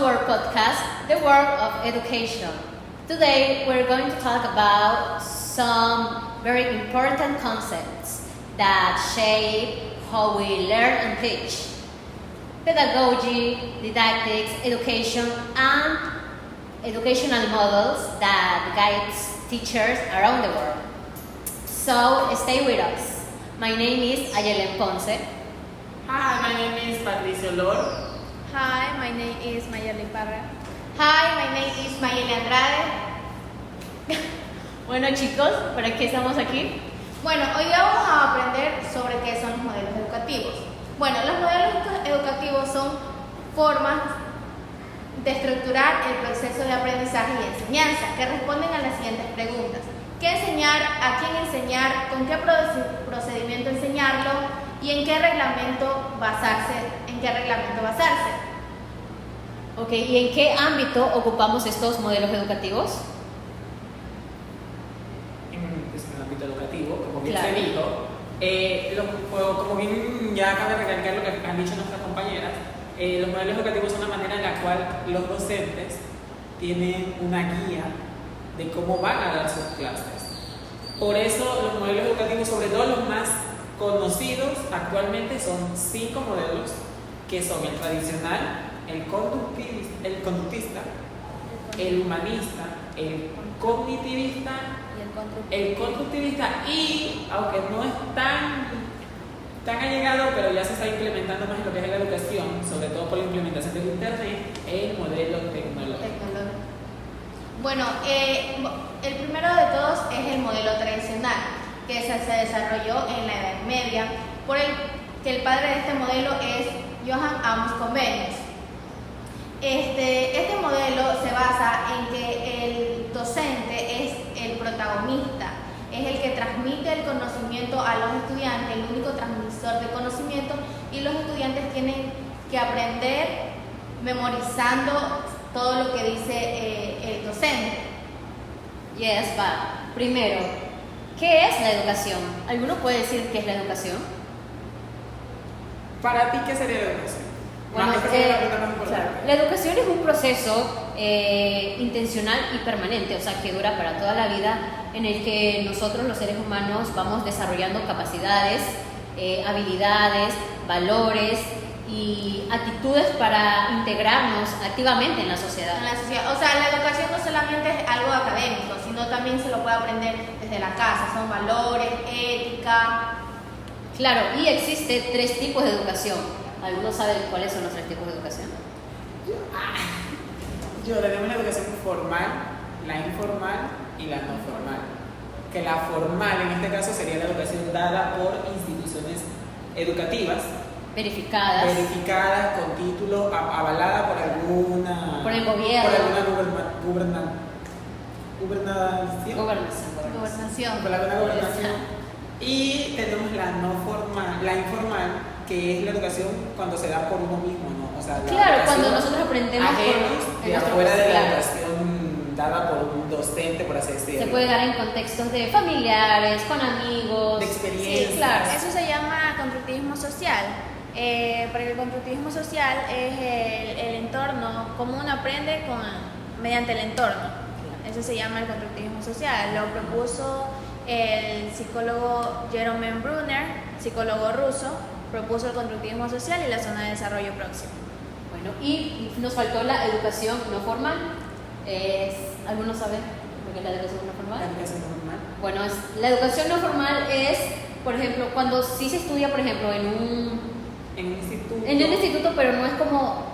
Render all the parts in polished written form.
to our podcast, The World of Education. Today we're going to talk about some very important concepts that shape how we learn and teach. Pedagogy, didactics, education, and educational models that guides teachers around the world. So stay with us. My name is Ayelen Ponce. Hi, my name is Patricio Lor. Hi, my name is Mayeli Parra. Hi, my name is Mayeli Andrade. Bueno chicos, ¿para qué estamos aquí? Bueno, hoy vamos a aprender sobre qué son los modelos educativos. Bueno, los modelos educativos son formas de estructurar el proceso de aprendizaje y enseñanza que responden a las siguientes preguntas. ¿Qué enseñar? ¿A quién enseñar? ¿Con qué procedimiento enseñarlo? ¿Y en qué reglamento basarse? Ok, ¿y en qué ámbito ocupamos estos modelos educativos? En el ámbito educativo, como bien Claro. se dijo, como bien ya acaba de recalcar lo que han dicho nuestras compañeras, los modelos educativos son la manera en la cual los docentes tienen una guía de cómo van a dar sus clases. Por eso los modelos educativos, sobre todo los más conocidos actualmente, son 5 modelos, que son el tradicional, el conductista, el humanista, el cognitivista, el constructivista y, aunque no es tan allegado, pero ya se está implementando más en lo que es la educación, sobre todo por la implementación del internet, el modelo tecnológico. Bueno, el primero de todos es el modelo tradicional, que se desarrolló en la Edad Media, por el que el padre de este modelo es Johann Amos Comenius. Este modelo se basa en que el docente es el protagonista, es el que transmite el conocimiento a los estudiantes, el único transmisor de conocimiento, y los estudiantes tienen que aprender memorizando todo lo que dice el docente. Yes, but primero, ¿qué es la educación? ¿Alguno puede decir qué es la educación? ¿Para ti qué sería la educación? Bueno, Esta es la pregunta más importante. claro, la educación es un proceso intencional y permanente, o sea, que dura para toda la vida, en el que nosotros los seres humanos vamos desarrollando capacidades, habilidades, valores y actitudes para integrarnos activamente en la sociedad. O sea, la educación no solamente es algo académico, sino también se lo puede aprender desde la casa, son valores, ética. Claro, y existe 3 tipos de educación. ¿Algunos saben cuáles son los 3 tipos de educación? Tenemos la educación formal, la informal y la no formal. Que la formal en este caso sería la educación dada por instituciones educativas Verificadas. con título, avalada por alguna... Por el gobierno. Por alguna Gobernación. por alguna gobernación. Y tenemos la no formal, la informal, que es la educación cuando se da por uno mismo, ¿no? O sea, la Claro, cuando educación nosotros aprendemos ajenos en de nuestro afuera de la claro. educación dada por un docente, por así decirlo. Se puede dar en contextos de familiares, con amigos. De experiencias. Sí, claro. Eso se llama constructivismo social. Porque el constructivismo social es el entorno, cómo uno aprende mediante el entorno. Eso se llama el constructivismo social. Lo propuso el psicólogo Jerome Bruner, psicólogo ruso, propuso el constructivismo social y la zona de desarrollo próximo. Bueno, y nos faltó la educación no formal. ¿Algunos saben lo que es la educación no formal? La educación normal. Bueno, la educación no formal es, por ejemplo, cuando sí se estudia, por ejemplo, en un instituto, pero no es como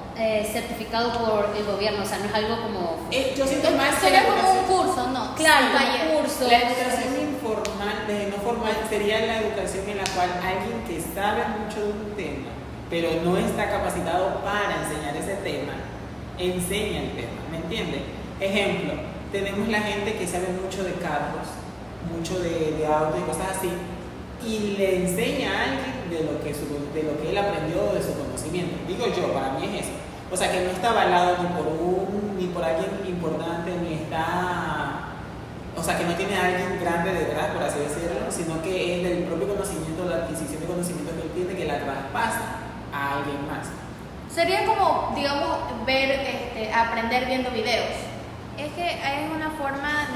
certificado por el gobierno, o sea, no es algo como... Yo siento más que Sería la como un educación- curso, ¿no? Claro, Un taller. un curso. La educación informal, no formal, sería la educación en la cual alguien que sabe mucho de un tema, pero no está capacitado para enseñar ese tema, enseña el tema, ¿me entiendes? Ejemplo, tenemos la gente que sabe mucho de carros, mucho de autos y cosas así, y le enseña a alguien de lo que él aprendió, de su conocimiento. Digo yo, para mí es eso. O sea, que no está avalado ni por alguien importante, o sea, que no tiene a alguien grande detrás, por así decirlo, sino que es del propio conocimiento, la adquisición de conocimiento que él tiene, que la traspasa a alguien más. Sería como, digamos, aprender viendo videos. Es que es una forma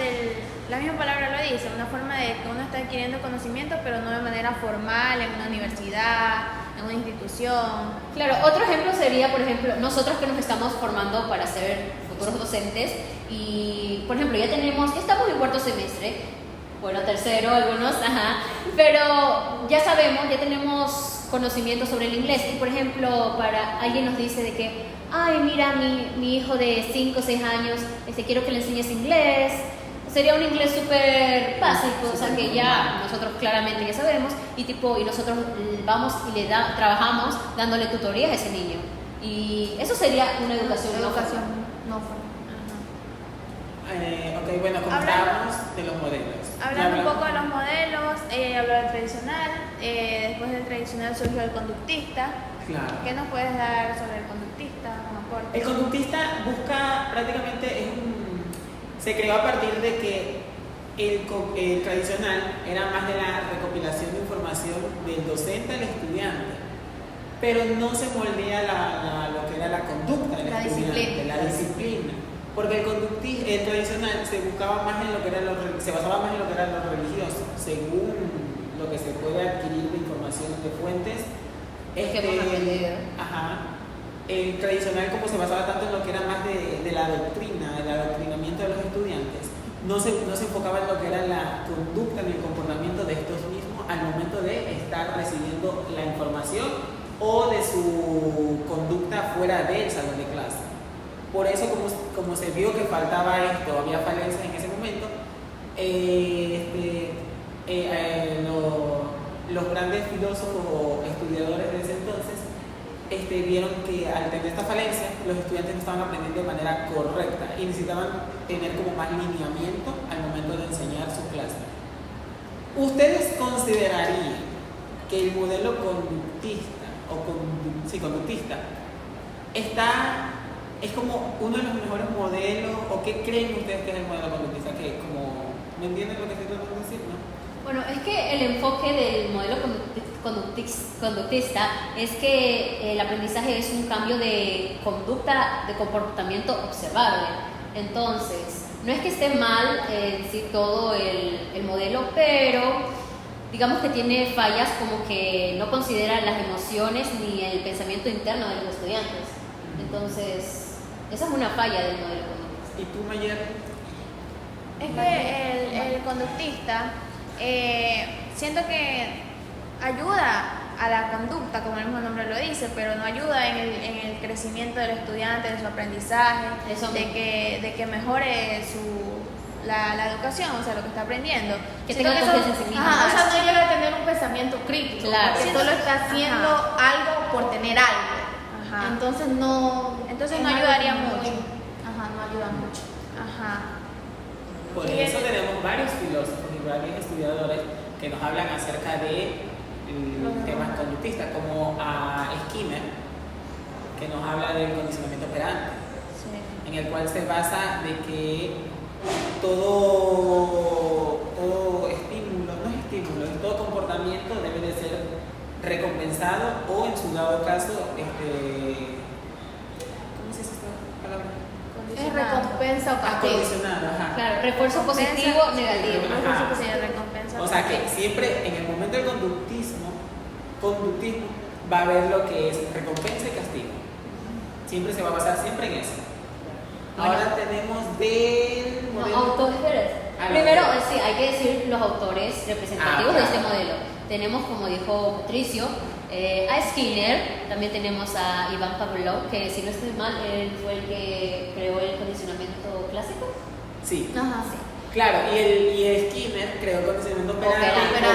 la misma palabra lo dice, una forma de que uno está adquiriendo conocimiento, pero no de manera formal, en una universidad, en una institución. Claro, otro ejemplo sería, por ejemplo, nosotros que nos estamos formando para ser futuros docentes y, por ejemplo, ya estamos en cuarto semestre, bueno, tercero algunos, pero ya sabemos, ya tenemos conocimiento sobre el inglés y, por ejemplo, para alguien nos dice de que, ay, mira, mi hijo de 5 o 6 años, quiero que le enseñes inglés. Sería un inglés súper básico, o sea que ya nosotros claramente ya sabemos y nosotros vamos y trabajamos dándole tutorías a ese niño. Y eso sería una educación no formal. Ok, bueno, comentábamos de los modelos. Hablando un poco de los modelos, habló del tradicional, después del tradicional surgió el conductista. Claro. ¿Qué nos puedes dar sobre el conductista? El conductista busca prácticamente, se creó a partir de que el tradicional era más de la recopilación de información del docente al estudiante, pero no se moldea lo que era la conducta del estudiante, la disciplina. Porque el tradicional se buscaba más en lo que era se basaba más en lo que era lo religioso, según lo que se puede adquirir de información de fuentes. El tradicional, como se basaba tanto en lo que era más de la doctrina, del adoctrinamiento de los estudiantes, no se enfocaba en lo que era la conducta ni el comportamiento de estos mismos al momento de estar recibiendo la información o de su conducta fuera del salón de clase. Por eso, como se vio que faltaba esto, había falencias en ese momento, los grandes filósofos o estudiadores de ese entonces vieron que al tener esta falencia, los estudiantes no estaban aprendiendo de manera correcta y necesitaban tener como más lineamiento al momento de enseñar su clase. ¿Ustedes considerarían que el modelo conductista es como uno de los mejores modelos, o qué creen ustedes que es el modelo conductista? Que como, ¿me entienden lo que estoy tratando de decir, no? Bueno, es que el enfoque del modelo conductista es que el aprendizaje es un cambio de conducta, de comportamiento observable. Entonces, no es que esté mal en sí todo el modelo, pero digamos que tiene fallas como que no considera las emociones ni el pensamiento interno de los estudiantes. Entonces, esa es una falla del modelo conductista. ¿Y tú, Mayer? Es que el conductista siento que ayuda a la conducta, como el mismo nombre lo dice, pero no ayuda en el crecimiento del estudiante, de su aprendizaje, de que mejore la educación, o sea, lo que está aprendiendo. Que tenga confianza en sí mismo. O sea, no llega a tener un pensamiento crítico, claro, porque solo está haciendo algo por tener algo. Ajá. Entonces no ayudaría mucho. No ayuda mucho. Por eso tenemos varios filósofos y varios estudiadores que nos hablan acerca de temas conductistas, como a Skinner, que nos habla del condicionamiento operante, en el cual se basa de que todo todo comportamiento debe de ser recompensado o, en su dado caso, ¿cómo se dice esta palabra? Es recompensa o castigo. Acondicionado, Claro, refuerzo positivo, negativo. Recompensa. O sea que siempre en el momento del conductismo va a haber lo que es recompensa y castigo. Siempre se va a basar siempre en eso. Ahora tenemos del modelo. Primero, sí, hay que decir los autores representativos de este modelo. Tenemos, como dijo Patricio, a Skinner, también tenemos a Iván Pavlov, que si no estoy mal, él fue el que creó el condicionamiento clásico. Sí. Sí. Claro, y Skinner creó el condicionamiento operante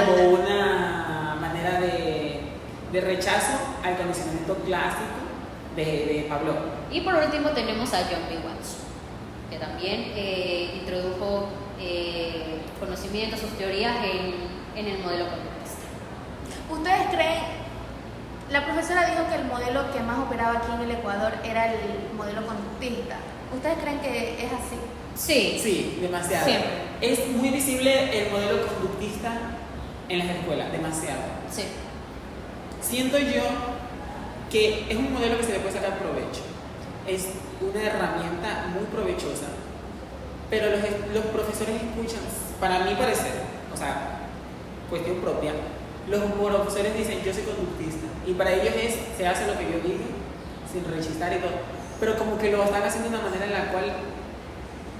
como una manera de rechazo al condicionamiento clásico de Pavlov. Y por último tenemos a John B. Watts, que también introdujo conocimientos, sus teorías en el modelo conductista. ¿Ustedes creen? La profesora dijo que el modelo que más operaba aquí en el Ecuador era el modelo conductista. ¿Ustedes creen que es así? Sí, demasiado. Siempre. Es muy visible el modelo conductista en las escuelas, demasiado. Sí. Siento yo que es un modelo que se le puede sacar provecho. Es una herramienta muy provechosa, pero los profesores escuchan, para mi parecer, o sea, cuestión propia, los profesores dicen yo soy conductista y para ellos se hace lo que yo diga sin rechistar y todo, pero como que lo están haciendo de una manera en la cual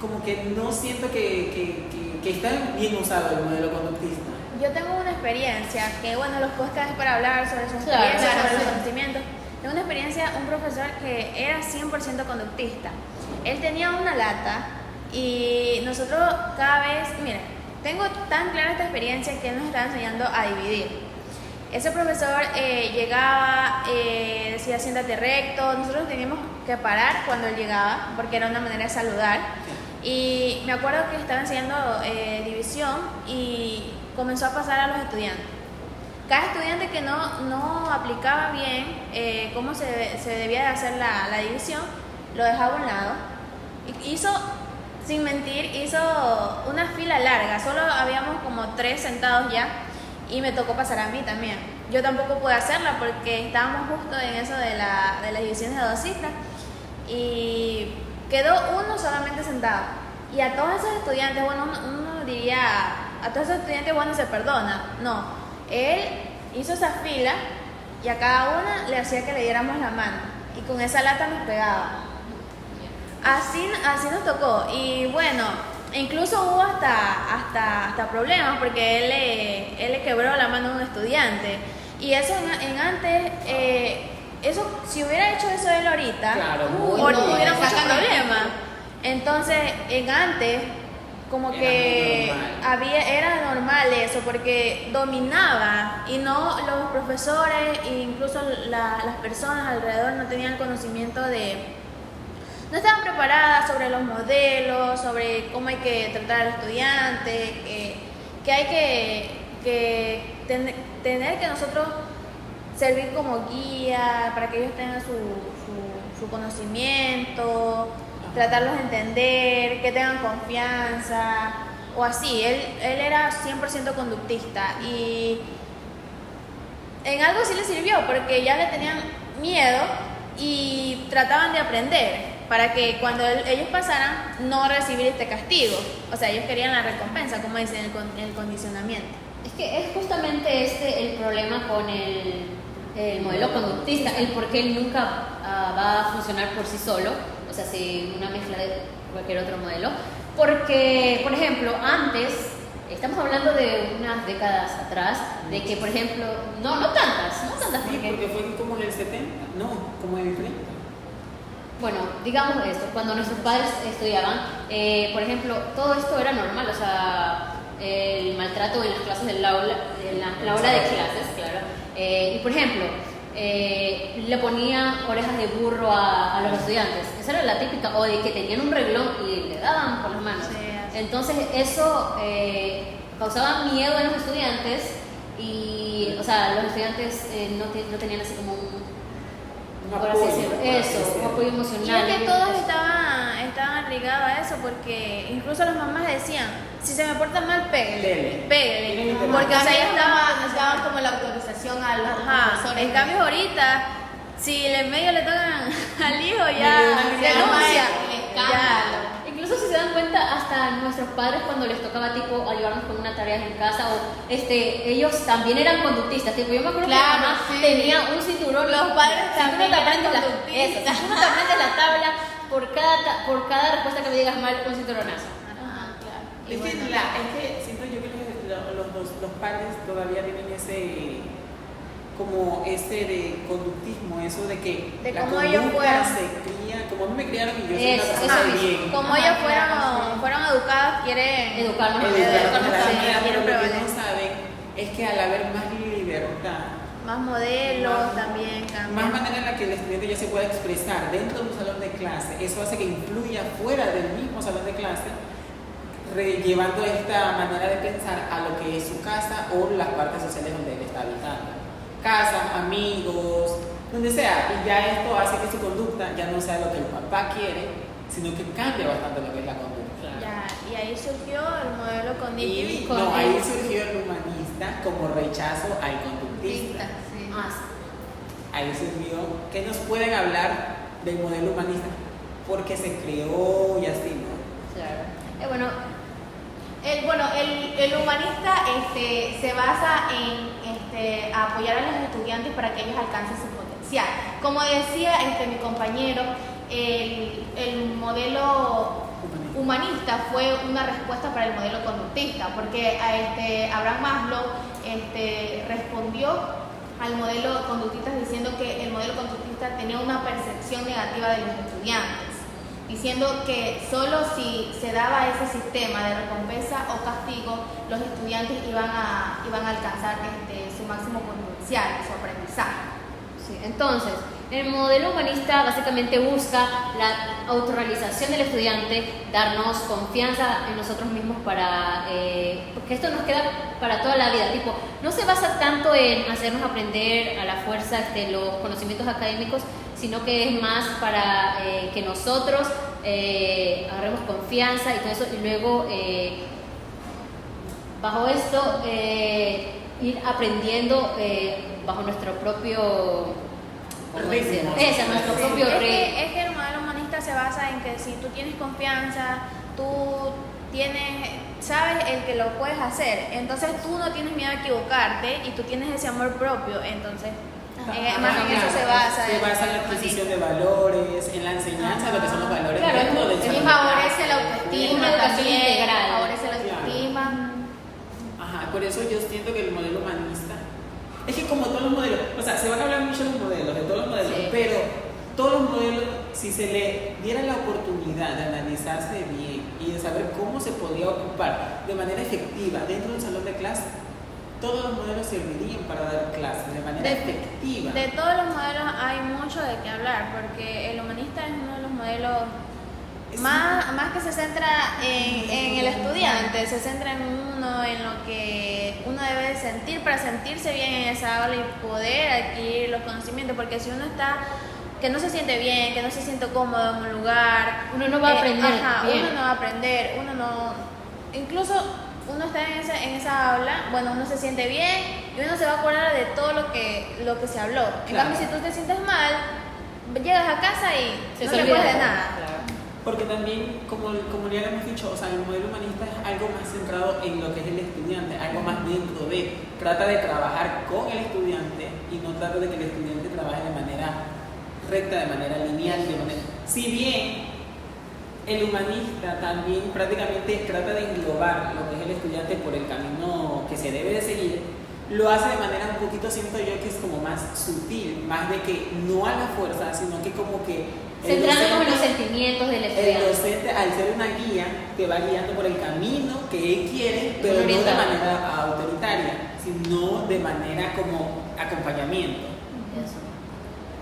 como que no siento que está bien usado el modelo conductista. Yo tengo una experiencia, que bueno, los podcasts es para hablar sobre su Claro, experiencia, claro, sobre los sí. conocimientos. Tengo una experiencia, un profesor que era 100% conductista. Él tenía una lata y nosotros cada vez, mira, tengo tan clara esta experiencia que él nos estaba enseñando a dividir. Ese profesor llegaba, decía siéntate recto, nosotros teníamos que parar cuando él llegaba porque era una manera de saludar. Y me acuerdo que estaba enseñando división y comenzó a pasar a los estudiantes. Cada estudiante que no aplicaba bien cómo se debía de hacer la división, lo dejaba a un lado. Hizo, sin mentir, hizo una fila larga, solo habíamos como 3 sentados ya y me tocó pasar a mí también. Yo tampoco pude hacerla porque estábamos justo en eso de las divisiones de 2 cifras y quedó uno solamente sentado. Y a todos esos estudiantes, bueno, uno diría, a todos esos estudiantes, bueno, se perdona. No, él hizo esa fila y a cada una le hacía que le diéramos la mano. Y con esa lata nos pegaba. Así nos tocó. Y bueno, incluso hubo hasta problemas porque él le quebró la mano a un estudiante. Y eso en antes... eso, si hubiera hecho eso él ahorita, Claro, hubiera mucho exactamente. problema. Entonces, en antes, como que era normal eso, porque dominaba y no los profesores e incluso las personas alrededor no tenían conocimiento no estaban preparadas sobre los modelos, sobre cómo hay que tratar al estudiante, que hay que tener que nosotros servir como guía para que ellos tengan su conocimiento, tratarlos de entender, que tengan confianza o así. Él era 100% conductista y en algo sí le sirvió porque ya le tenían miedo y trataban de aprender para que cuando ellos pasaran no recibir este castigo. O sea, ellos querían la recompensa, como dicen, el condicionamiento. Es que es justamente el problema con el modelo conductista, el por qué él nunca va a funcionar por sí solo, o sea, si una mezcla de cualquier otro modelo. Porque, por ejemplo, antes, estamos hablando de unas décadas atrás, de que, por ejemplo, no tantas, Sí, porque fue como en el 70, no, como en el 30. Bueno, digamos esto, cuando nuestros padres estudiaban, por ejemplo, todo esto era normal, o sea, el maltrato en las clases del aula, en la hora de clases, claro. Y por ejemplo, le ponía orejas de burro a los estudiantes. Esa era la típica, o de que tenían un reglón y le daban por las manos. Sí, así. Entonces eso causaba miedo en los estudiantes y, o sea, los estudiantes no tenían así como un por así decirlo, un apoyo Y emocional. es que todos estaban ligados a eso porque incluso las mamás decían, si se me porta mal, pégale. Porque o sea, ellos daban como la autorización a los Ajá, profesores. en cambio ahorita, si en medio le tocan al hijo, Le ya dan denuncia. el escándalo. Incluso si se dan cuenta, hasta nuestros padres cuando les tocaba tipo ayudarnos con una tarea en casa o ellos también eran conductistas, tipo yo me acuerdo Claro, que mi mamá sí. tenía un cinturón. Los padres si tú no también te eran aprendes conductistas. si tú no te aprendes la tabla por cada respuesta que me digas mal, un cinturonazo. Ajá, claro. Es que siento yo que los padres todavía tienen ese de conductismo, eso de que De la cómo ellos conducta fueron. se cría, como a mí me criaron y yo soy Eso, una persona eso bien. Como Ajá, ellos claro, fueron educados, quieren Educarnos. Educaron de la sí, manera, pero quieren lo que prevalecer. no saben es que al haber más libertad, Más modelos también más cambian. manera en la que el estudiante ya se pueda expresar dentro de un salón de clase, eso hace que influya fuera del mismo salón de clase, llevando esta manera de pensar a lo que es su casa o las partes sociales donde él está habitando. Casa, amigos, donde sea. Y ya esto hace que su conducta ya no sea lo que el papá quiere, sino que cambia bastante lo que es la conducta. Ya, y ahí surgió el modelo Y cognitivo. no, ahí surgió el humanista como rechazo al conductista. Sí. Ah, sí. ahí se vio. ¿Qué nos pueden hablar del modelo humanista? Porque se creó y así, ¿no? Claro. El humanista se basa en apoyar a los estudiantes para que ellos alcancen su potencial. Como decía mi compañero, el modelo humanista fue una respuesta para el modelo conductista, porque Abraham Maslow respondió al modelo conductista diciendo que el modelo conductista tenía una percepción negativa de los estudiantes, diciendo que solo si se daba ese sistema de recompensa o castigo, los estudiantes iban a alcanzar su máximo potencial, su aprendizaje. Sí, entonces, el modelo humanista básicamente busca la autorrealización del estudiante, darnos confianza en nosotros mismos porque esto nos queda para toda la vida. Tipo, no se basa tanto en hacernos aprender a la fuerza los conocimientos académicos, sino que es más para que nosotros agarremos confianza y todo eso, y luego bajo esto ir aprendiendo bajo nuestro propio ritmo. nuestro propio ritmo. Es que el modelo humanista se basa en que si tú tienes confianza, tú sabes el que lo puedes hacer, entonces tú no tienes miedo a equivocarte y tú tienes ese amor propio, entonces más en eso se basa. Se basa en la adquisición de valores, en la enseñanza de lo que son los valores. Claro, dentro del Y salón de favorece clase. la autoestima Una educación también, integral. favorece la autoestima. Ajá, por eso yo siento que el modelo humanista es que como todos los modelos, o sea, se van a hablar mucho de los modelos, de todos los modelos, Sí. pero todos los modelos, si se le diera la oportunidad de analizarse bien y de saber cómo se podía ocupar de manera efectiva dentro del salón de clase, todos los modelos servirían para dar clases de manera efectiva. De todos los modelos hay mucho de qué hablar, porque el humanista es uno de los modelos más que se centra en el estudiante, se centra en lo que uno debe sentir para sentirse bien en esa aula y poder adquirir los conocimientos, porque si uno está que no se siente bien, que no se siente cómodo en un lugar, Uno no va a aprender bien. uno no va a aprender, incluso uno está en esa aula, bueno, uno se siente bien y uno se va a acordar de todo lo que se habló. En Claro. cambio, si tú te sientes mal, llegas a casa y Se no te te olvida acuerdas de todo. nada. Claro. Porque también, como ya hemos dicho, o sea, el modelo humanista es algo más centrado en lo que es el estudiante, algo más dentro de, trata de trabajar con el estudiante y no trata de que el estudiante trabaje de manera recta, de manera lineal, si bien el humanista también prácticamente trata de englobar lo que es el estudiante por el camino que se debe de seguir, lo hace de manera un poquito, siento yo, que es como más sutil, más de que no a la fuerza, sino que como que Centrándonos en los sentimientos del el estudiante. docente, al ser una guía, te va guiando por el camino que él quiere, pero no de Orientado. manera autoritaria, sino de manera como acompañamiento. Eso.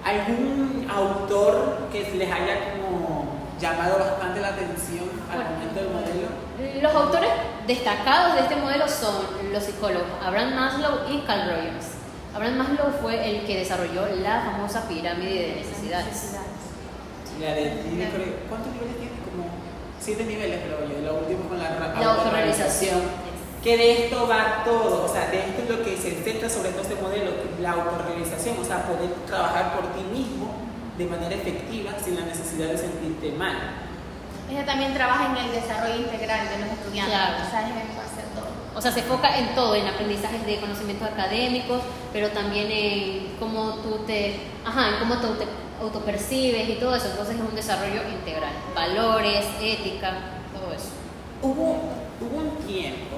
¿Algún autor que les haya como llamado bastante la atención al Bueno, momento del modelo? Los autores destacados de este modelo son los psicólogos Abraham Maslow y Carl Rogers. Abraham Maslow fue el que desarrolló la famosa pirámide de necesidades. La de, ¿cuántos niveles tiene? Como 7 niveles, creo yo. Lo último con la autorrealización. Que de esto va todo, o sea, de esto es lo que se centra sobre todo este modelo, la autorrealización, o sea, poder trabajar por ti mismo de manera efectiva sin la necesidad de sentirte mal. Ella también trabaja en el desarrollo integral de los estudiantes. Claro. O sea, es en base a todo. O sea, se enfoca en todo, en aprendizajes de conocimientos académicos, pero también en cómo tú te autopercibes y todo eso. Entonces es un desarrollo integral. Valores, ética, todo eso. Hubo un tiempo,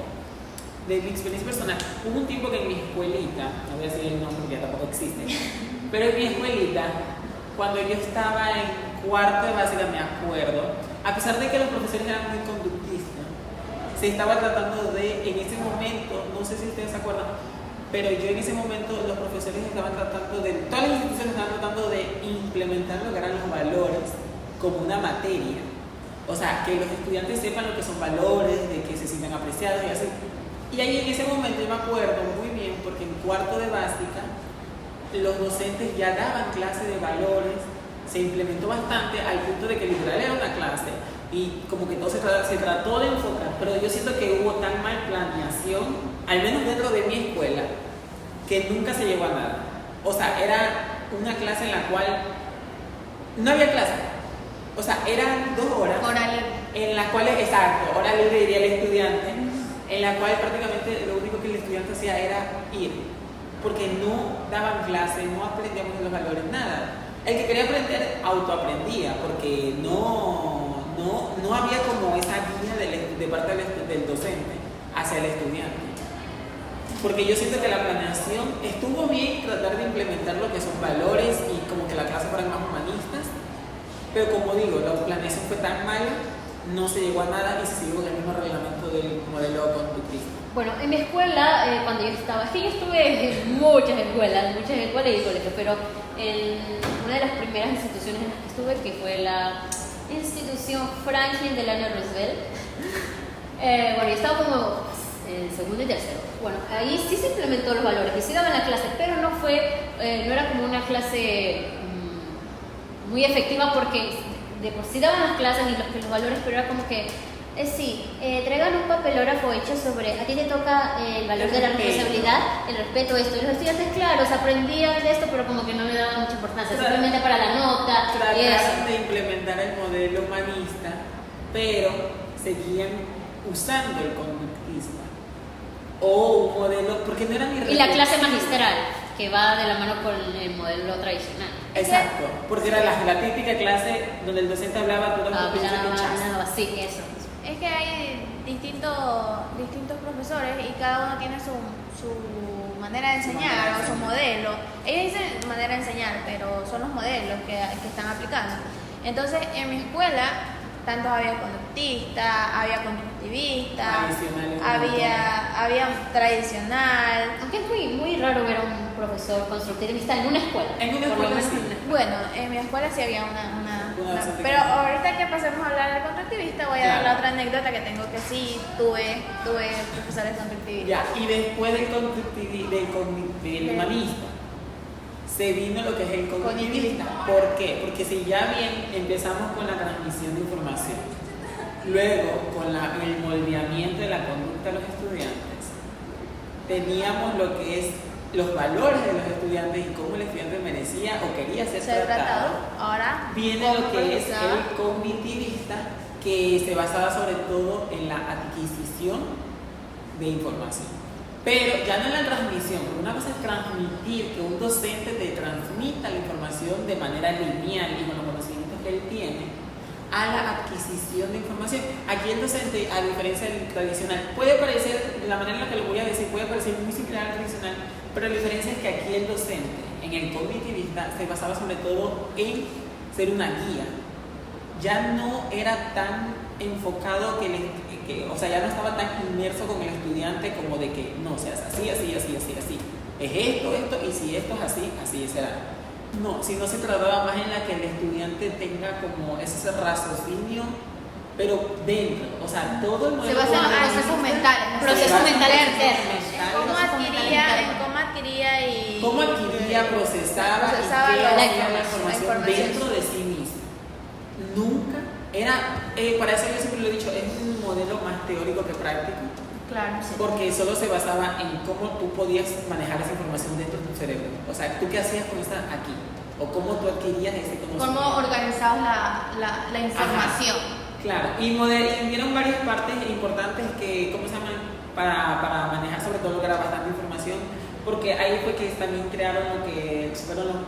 de mi experiencia personal, hubo un tiempo que en mi escuelita, no voy a decir el nombre porque ya tampoco existe, pero en mi escuelita, cuando yo estaba en cuarto de básica, me acuerdo, a pesar de que los profesores eran muy conductistas, se estaba tratando de, en ese momento, no sé si ustedes se acuerdan, pero yo en ese momento los profesores estaban tratando de, todas las instituciones estaban tratando de implementar lo que eran los valores como una materia. O sea, que los estudiantes sepan lo que son valores, de que se sientan apreciados y así. Y ahí en ese momento yo me acuerdo muy bien, porque en cuarto de básica los docentes ya daban clase de valores, se implementó bastante al punto de que literal era una clase y como que todo se trató de enfocar, pero yo siento que hubo tan mal planeación, al menos dentro de mi escuela, que nunca se llegó a nada. O sea, era una clase en la cual no había clase. O sea, eran 2 horas Hora libre. en las cuales, exacto, hora libre diría el estudiante, en la cual prácticamente lo único que el estudiante hacía era ir, porque no daban clase, no aprendíamos de los valores, nada. El que quería aprender, autoaprendía, porque no había como esa guía de parte del docente hacia el estudiante. Porque yo siento que la planeación estuvo bien tratar de implementar lo que son valores y como que la clase fueran más humanistas, pero como digo, la planeación fue tan mala, no se llegó a nada y se siguió el mismo reglamento del modelo conductista. Bueno, en mi escuela, cuando yo estaba, es que yo estuve en muchas escuelas y colegios, pero en una de las primeras instituciones en las que estuve, que fue la institución Franklin Delano Roosevelt, bueno, yo estaba como en segundo y tercero. Bueno, ahí sí se implementó los valores, y sí daban la clase, pero no era como una clase muy efectiva, porque de por sí daban las clases y los valores, pero era como que traigan un papelógrafo hecho sobre, a ti te toca el valor de la responsabilidad, el respeto, esto. Y los estudiantes, claro, aprendían de esto, pero como que no le daban mucha importancia, simplemente para la nota. Trataron de implementar el modelo humanista, pero seguían usando el conductista. O un modelo, porque no era ni Y la clase magistral, que va de la mano con el modelo tradicional. Exacto, porque era la típica clase donde el docente hablaba todo sí, eso. Es que hay distintos profesores y cada uno tiene su manera de enseñar o su modelo. Ellos dicen manera de enseñar, pero son los modelos que están aplicando. Entonces, en mi escuela, tanto había conductista, había constructivista, había tradicional. Aunque es muy raro ver a un profesor constructivista en una escuela. En una escuela sí. Bueno, en mi escuela sí había una pero ahorita que pasemos a hablar del constructivista, voy a dar la otra anécdota que tengo, que sí tuve profesores constructivistas. Ya, y después del humanista se vino lo que es el cognitivista. ¿Por qué? Porque si ya bien empezamos con la transmisión de información, luego con el moldeamiento de la conducta de los estudiantes, teníamos lo que es los valores de los estudiantes y cómo el estudiante merecía o quería ser tratado. Ahora viene lo que es el cognitivista, que se basaba sobre todo en la adquisición de información. Pero ya no en la transmisión, porque una cosa es transmitir, que un docente te transmita la información de manera lineal y con los conocimientos que él tiene, a la adquisición de información. Aquí el docente, a diferencia del tradicional, puede parecer, la manera en la que lo voy a decir, puede parecer muy similar al tradicional, pero la diferencia es que aquí el docente, en el cognitivista, se basaba sobre todo en ser una guía. Ya no era tan enfocado o sea, ya no estaba tan inmerso con el estudiante como de que, no, o sea, así. Es esto, y si esto es así, así será. No, sino se trataba más en la que el estudiante tenga como ese raciocinio, pero dentro, o sea, todo el modelo. Se basa en procesos mentales. Procesos mentales internos. ¿Cómo adquiría, procesaba la información dentro de sí mismo. Nunca era, para eso yo siempre lo he dicho, es un modelo más teórico que práctico. Claro, sí. Porque solo se basaba en cómo tú podías manejar esa información dentro de tu cerebro. O sea, tú qué hacías con esa aquí, o cómo tú adquirías ese conocimiento. Cómo organizabas la información. Ajá, claro, y vieron varias partes importantes que, ¿cómo se llaman? Para manejar sobre todo lo que era bastante información, porque ahí fue que también crearon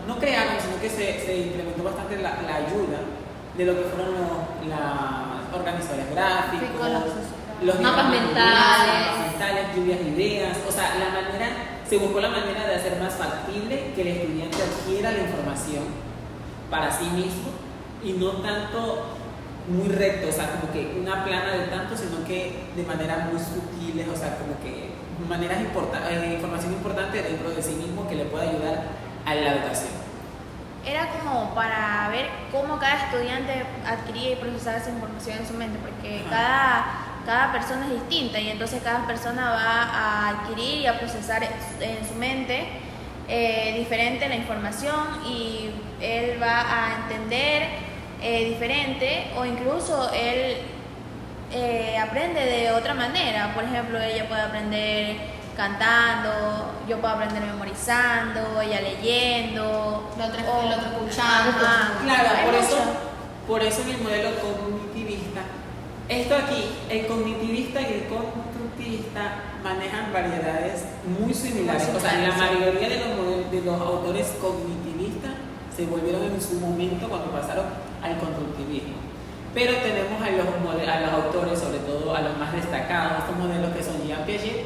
no crearon, sino que se implementó bastante la ayuda de lo que fueron los organizadores gráficos, los mapas mentales, lluvias de ideas. O sea, se buscó la manera de hacer más factible que el estudiante adquiera la información para sí mismo y no tanto muy recto, o sea, como que una plana de tanto, sino que de manera muy sutil, o sea, como que información importante dentro de sí mismo que le pueda ayudar a la educación. Era como para ver cómo cada estudiante adquiría y procesaba esa información en su mente, porque cada persona es distinta y entonces cada persona va a adquirir y a procesar en su mente diferente la información, y él va a entender diferente, o incluso él aprende de otra manera. Por ejemplo, ella puede aprender cantando, yo puedo aprender memorizando, ella leyendo, el otro escuchando. Claro, Hay mucho. por eso en el modelo cognitivista, esto aquí, el cognitivista y el constructivista manejan variedades muy similares. O sea, la mayoría de los autores cognitivistas se volvieron en su momento cuando pasaron al constructivismo. Pero tenemos a los autores, sobre todo a los más destacados, estos modelos que son Jean Piaget,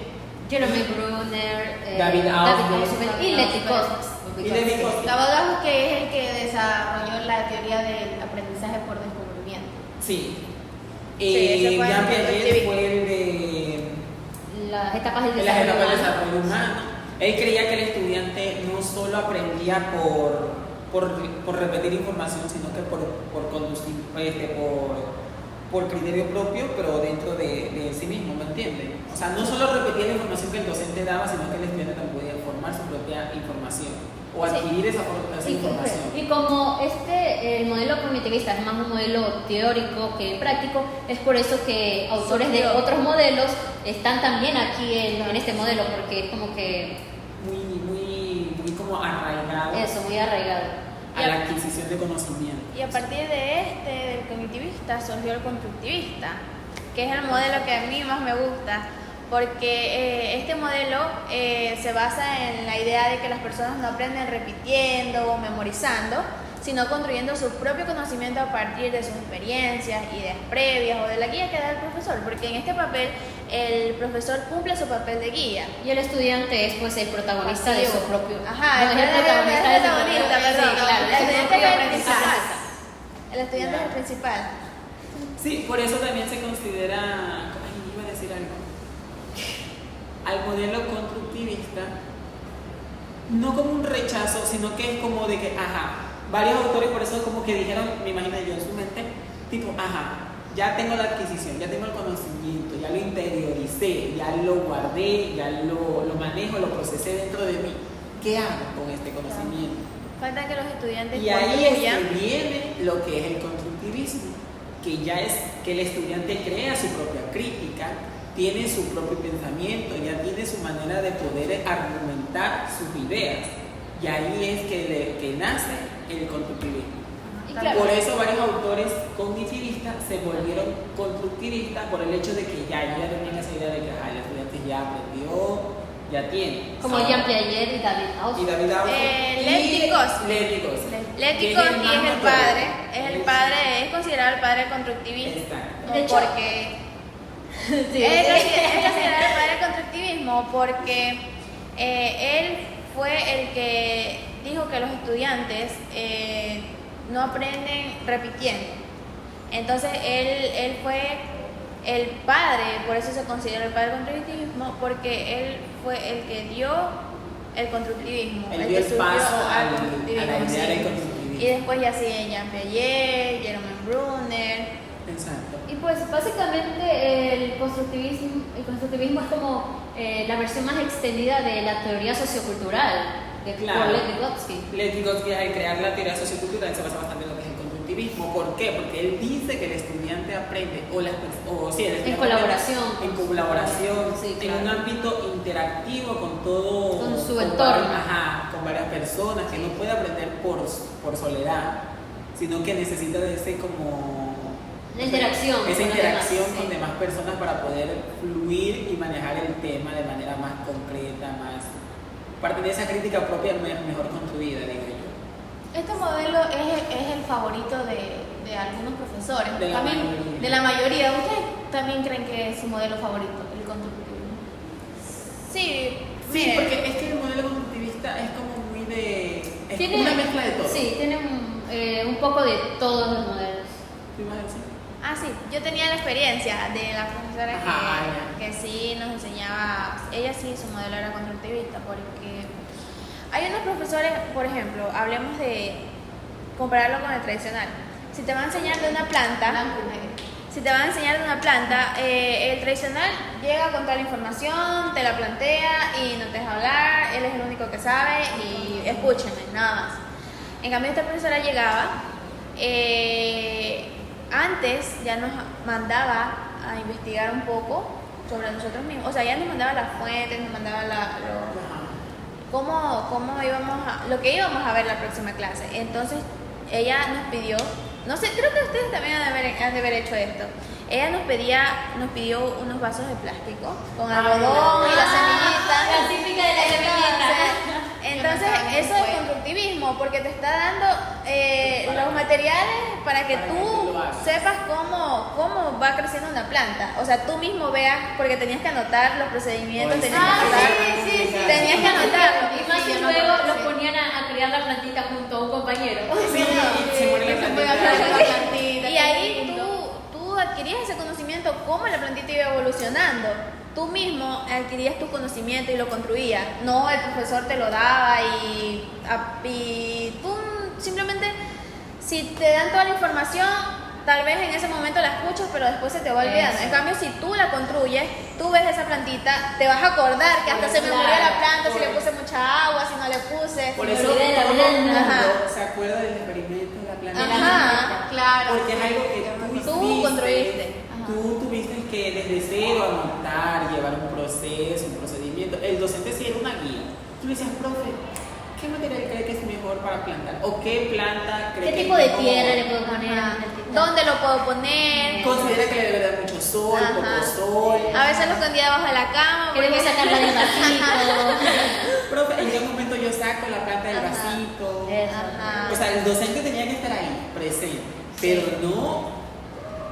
Jeremy Brunner, David Ausubel y Y Levi-Strauss. Tabadajo, que es el que desarrolló la teoría del aprendizaje por descubrimiento. Sí. ese fue Jean el Piaget constructivismo. fue el de las etapas del en las desarrollo etapas del humano. desarrollo humano. Él creía que el estudiante no solo aprendía por repetir información, sino que por conducir, por criterio propio, pero dentro de sí mismo, ¿me entiendes? O sea, no solo repetía la información que el docente daba, sino que el estudiante también podía formar su propia información o adquirir esa información. Y como el modelo cognitivista es más un modelo teórico que práctico, es por eso que autores de otros modelos están también aquí en este modelo, porque es como que Muy como arraigado eso, muy arraigado. a la adquisición de conocimiento. Y a partir del cognitivista, surgió el constructivista, que es el modelo que a mí más me gusta, porque este modelo se basa en la idea de que las personas no aprenden repitiendo o memorizando, sino construyendo su propio conocimiento a partir de sus experiencias, ideas previas o de la guía que da el profesor, porque en este papel el profesor cumple su papel de guía. Y el estudiante es pues el protagonista de su propio. Ajá, no, el es el protagonista de su protagonista, propio. perdón, Sí, claro, el de su estudiante propio es el aprendizaje. principal. El estudiante es el Ya. principal. Sí, por eso también se considera, ay, iba a decir algo, al modelo constructivista, no como un rechazo, sino que es como de que, varios autores por eso como que dijeron, me imagino yo en su mente, tipo, ya tengo la adquisición, ya tengo el conocimiento, ya lo interioricé, ya lo guardé, ya lo manejo, lo procesé dentro de mí. ¿Qué hago con este conocimiento? Falta que los estudiantes Y ahí es construyan. que viene lo que es el constructivismo, que ya es que el estudiante crea su propia crítica, tiene su propio pensamiento, ya tiene su manera de poder argumentar sus ideas. Y ahí es que nace el constructivismo. Y claro, Por eso varios autores cognitivistas se volvieron constructivistas por el hecho de que ya tenían esa idea de que el estudiante ya aprendió, ya tiene. como Jean Piaget y David Y Ausubel. David Ausubel. Lev Vygotsky. Que Lev es Vygotsky más es el notorio. padre, es considerado el padre del constructivismo. Exacto. De hecho- Porque Sí, es considerado el padre del constructivismo porque él fue el que dijo que los estudiantes no aprenden repitiendo. Entonces él fue el padre, por eso se considera el padre del constructivismo, porque él fue el que dio el constructivismo, Él el dio que el surgió paso al a la constructivismo. idea Sí. del constructivismo. Y después ya siguen Jean Piaget, Jerome Brunner. Exacto. Y pues básicamente el constructivismo es como la versión más extendida de la teoría sociocultural de Claro. Lev Vygotsky. Lev Vygotsky, al crear la teoría sociocultural, se basa bastante en lo que es el constructivismo. ¿Por qué? Porque él dice que el estudiante aprende, el estudiante En colaboración. aprende en colaboración, Sí, en claro. un ámbito interactivo con todo, Con su entorno. con varias personas, que no puede aprender por soledad, sino que necesita de ese como La interacción esa con los interacción demás, con sí. demás personas para poder fluir y manejar el tema de manera más concreta, parte de esa crítica propia mejor construida, digo yo. Este modelo es el favorito de algunos profesores, De la también mayoría. de la mayoría. ¿Ustedes también creen que es su modelo favorito, el constructivismo? Sí, Sí, miren, porque es que el modelo constructivista es como muy de... es Tiene- una mezcla de todo. Sí, tiene un poco de todos los modelos. ¿Tú ibas a decir? sí, yo tenía la experiencia de la profesora Ajá, que sí nos enseñaba, ella sí, su modelo era constructivista, porque hay unos profesores, por ejemplo, hablemos de compararlo con el tradicional. Si te va a enseñar de una planta, Blanco y negro. si te van a enseñar de una planta, el tradicional llega con toda la información, te la plantea y no te deja hablar, él es el único que sabe y escúchenme, nada más. En cambio, esta profesora llegaba, antes ya nos mandaba a investigar un poco sobre nosotros mismos. O sea, ella nos mandaba las fuentes, nos mandaba cómo lo que íbamos a ver la próxima clase. Entonces, ella nos pidió, no sé, creo que ustedes también han de haber hecho esto. Ella nos pidió unos vasos de plástico con algodón y las semillitas. La típica de la semillita. Entonces, eso es constructivismo, porque te está dando los materiales para que tú sepas cómo va creciendo una planta. O sea, tú mismo veas, porque tenías que anotar los procedimientos, tenías que anotarlo. Y más que luego los ponían a criar la plantita junto a un compañero. Sí, se muere la plantita. Y ahí tú adquirías ese conocimiento, cómo la plantita iba evolucionando. Tú mismo adquirías tu conocimiento y lo construías. No, el profesor te lo daba y tú simplemente, si te dan toda la información, tal vez en ese momento la escuchas, pero después se te va olvidando. En cambio, si tú la construyes, tú ves esa plantita, te vas a acordar que hasta se me murió la planta, si le puse mucha agua, si no le puse. Por eso se acuerda del experimento de la planta. Ajá, claro. Porque es algo que tú construiste. Tú tuviste que desde cero anotar, llevar un proceso, un procedimiento. El docente sí era una guía. Tú le decías, profe, ¿qué material cree que es mejor para plantar? ¿O qué planta cree ¿Qué que tipo es de mejor? tierra le puedo poner? ¿Dónde lo puedo poner? Considera que le debe dar mucho sol, Ajá. poco sol. A veces lo escondía debajo de la cama. Queremos porque- sacarla del vasito. Profe, ¿en qué momento yo saco la planta del vasito? Ajá. O sea, el docente tenía que estar ahí, presente, pero no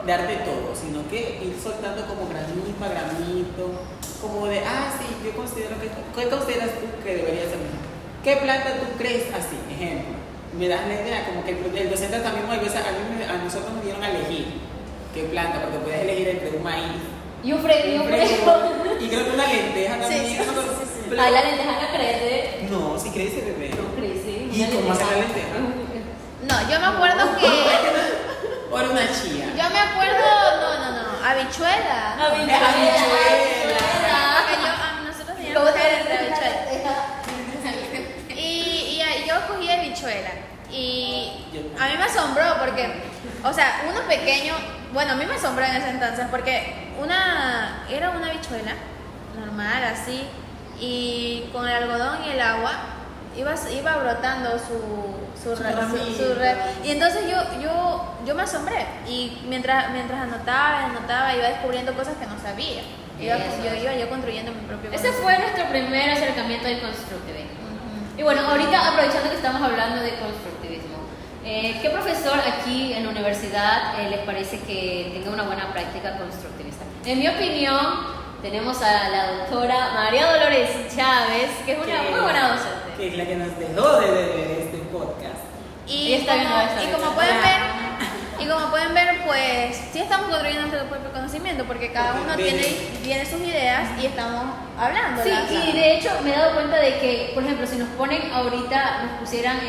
darte todo, sino que ir soltando como granito a granito, como de, sí, yo considero que, ¿qué consideras tú que debería ser mejor? ¿Qué planta tú crees así? Ejemplo, me das la idea, como que el docente también a veces, a nosotros nos dieron a elegir qué planta, porque puedes elegir entre un maíz, Y un frijol. y creo que una lenteja también. Sí, sí, Ay, la lenteja no crece. No, si crece, bebé. No crece. ¿Y cómo hace la lenteja? No, yo me acuerdo que. O era una chía. Yo me acuerdo. No. Habichuela. Nosotros teníamos que hacer de habichuela. Y yo cogí habichuela. Y a mí me asombró porque, o sea, uno pequeño, bueno, a mí me asombró en ese entonces porque era una habichuela normal, así, y con el algodón y el agua iba brotando su red. Y entonces yo me asombré. Y mientras anotaba, iba descubriendo cosas que no sabía. Iba construyendo mi propio Ese fue nuestro primer acercamiento al constructivismo. Y bueno, ahorita aprovechando que estamos hablando de constructivismo, ¿qué profesor aquí en la universidad les parece que tenga una buena práctica constructivista? En mi opinión, tenemos a la doctora María Dolores Chávez, que es una muy buena docente. Que es la que nos dejó de ver este podcast. Y Ella está viendo esta como pueden ver, pues sí estamos construyendo nuestro propio conocimiento porque cada uno tiene sus ideas y estamos hablando. Sí, y de hecho me he dado cuenta de que, por ejemplo, si nos ponen ahorita, nos pusieran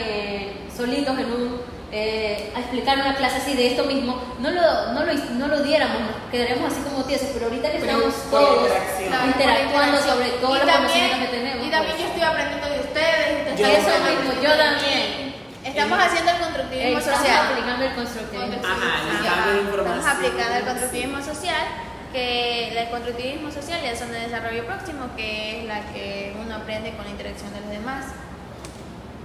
solitos a explicar una clase así de esto mismo, no lo diéramos, nos quedaríamos así como tiesos, pero ahorita que estamos todos interactuando sobre todo los conocimientos que tenemos. Y también yo estoy aprendiendo de ustedes. Eso mismo, yo también. Estamos haciendo el constructivismo Estamos social. aplicando el constructivismo. Estamos aplicando el constructivismo social, que el constructivismo social y la zona de desarrollo próximo, que es la que uno aprende con la interacción de los demás.